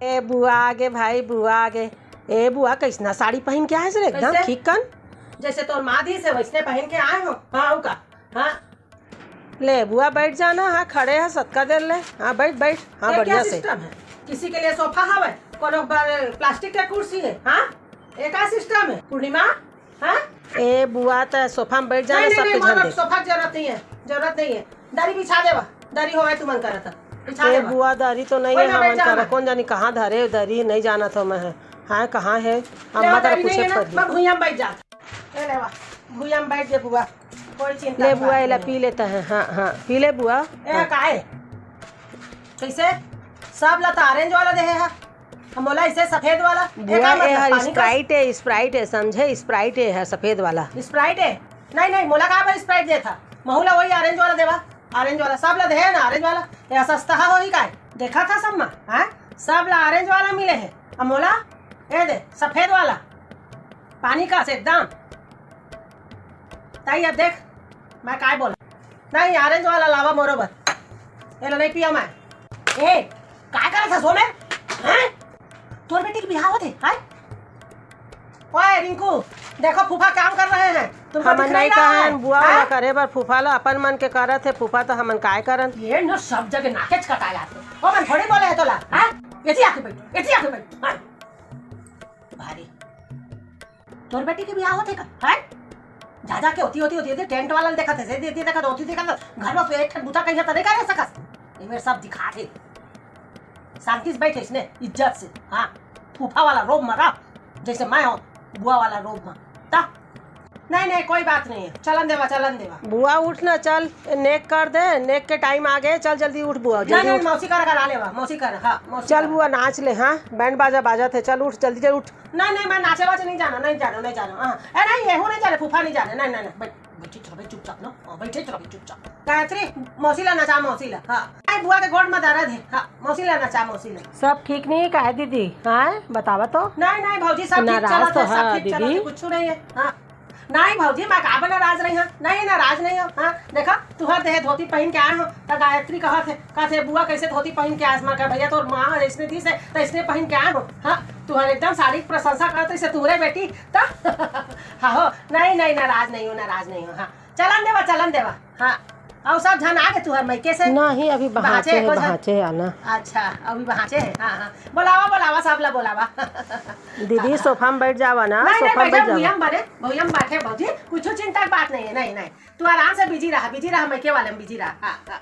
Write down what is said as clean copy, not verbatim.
ए बुआ आगे भाई, बुआ आगे। ए बुआ कैसना साड़ी पहन के आए रे, एकदम ठीक कन जैसे तोर माधी से वैसने पहन के आए हो। हाँ का हाँ ले बुआ बैठ जाना। हाँ खड़े है सत्का देर ले। हाँ बैठ बैठ। हाँ बढ़िया से। सिस्टम है? किसी के लिए सोफा हवे, कोनो प्लास्टिक का कुर्सी है। हाँ एक सिस्टम है पूर्णिमा। हाँ ए बुआ तो सोफा में बैठ जाना, सब पे झंडे। सोफा की जरूरत नहीं है, जरूरत नहीं है। दरी बिछा देवा, दरी होवे तू मन करता बिछा ए देवा। बुआ दरी तो नहीं है हमन कर, कौन जानी कहाँ धरे दरी नहीं जाना था मैं। हाँ कहाँ है अम्मा का पूछे पड़ी। भुइयां बैठ जा, ले लेवा भुइयां बैठ जे बुआ, कोई चिंता ले बुआ एला पी लेता है। हाँ हाँ पी ले बुआ। ए काहे कैसे सब लता ऑरेंज वाला दे है मोला, इसे सफेद वाला बुआ ए हर स्प्राइट है, स्प्राइट है समझे, स्प्राइट है सफेद वाला। स्प्राइट है? नहीं नहीं मोला कहा पर स्प्राइट दे था, महुला वही ऑरेंज वाला देवा। ऑरेंज वाला सब ला दे है ना, ऑरेंज वाला या सस्ता हो ही का देखा था सब में। हाँ सब ला ऑरेंज वाला मिले है, अब मोला ए दे सफेद वाला पानी का से एकदम। ताई अब देख मैं काय बोला, नहीं ऑरेंज वाला लावा मोरोबर ये नहीं पिया मैं। ए काय करा था सो में? हैं तोर बेटी की बिहाव होते हाय। ओए रिंकू देखो फूफा काम कर रहे हैं, तुमको हमन नहीं कहन बुआ वाला करे बर फूफा ला अपन मन के करत है, फूफा तो हमन काय करन। ये न सब जगह नाकेच कटा जाते ओ मन थोड़ी बोले है तोला। हां एती आके बैठ, एती आके बैठ। हां भारी तोर बेटी के बियाह होते का? हां जा जा के होती टेंट वाला देखा थे, से देती देखा होती देखा घर में पेट बुता कहीं त नहीं करे सकस। ये मेरे सब दिखा थे शांति से बैठे इसने इज्जत से। हाँ फूफा वाला रोब मरा जैसे मैं हूँ, बुआ वाला रोब में ता नहीं नहीं कोई बात नहीं है, चलन देवा चलन देवा। बुआ उठ ना, चल नेक कर दे, नेक के टाइम आ गए, चल जल्दी उठ बुआ जल्दी उठ। मौसी कर करा लेवा, मौसी कर। हाँ मौसी चल बुआ नाच ले। हाँ बैंड बाजा बाजा थे, चल उठ जल्दी जल्दी उठ। नहीं नहीं मैं नाचे वाचे नहीं जाना, नहीं जाना नहीं जाना। हाँ नहीं ये नहीं जाने, फूफा नहीं जाने। नहीं नहीं नहीं बैठे चलो चुपचाप ना, बैठे चलो चुपचाप। गायत्री मौसीला नचा मौसीला। हाँ बुआ के गोड़ में दर्द है। हाँ मौसीला नचा मौसीला। सब ठीक नहीं का है दीदी? हाँ बतावा तो। नहीं नहीं भौजी सब ठीक चला था, सब ठीक चला था, कुछ नहीं है। हाँ नहीं भौजी मैं का नाराज रही हूँ, नहीं नाराज नहीं हूँ। हाँ देखा तुहर देह धोती पहन के आए हो तो गायत्री कहते बुआ कैसे धोती पहन के आसमा का भैया तो माँ इसने दी से तो इसने पहन के आए हो। हाँ तुहर एकदम साड़ी प्रशंसा करते से तुहरे बेटी तो हाँ हो नहीं नहीं नाराज नहीं हूँ। हाँ चलन देवा। हाँ और सब झन आ गए तुहर मैके से? नहीं अभी बहाचे है आना। अच्छा अभी बहाचे है। हाँ बोलावा सब ला बोलावा। दीदी सोफा में बैठ जावा ना, सोफा में बैठ जावा। भैया बैठे भौजी कुछ चिंता की बात नहीं है। नहीं तू आराम से बिजी रहा मैके वाले में बिजी रहा। हाँ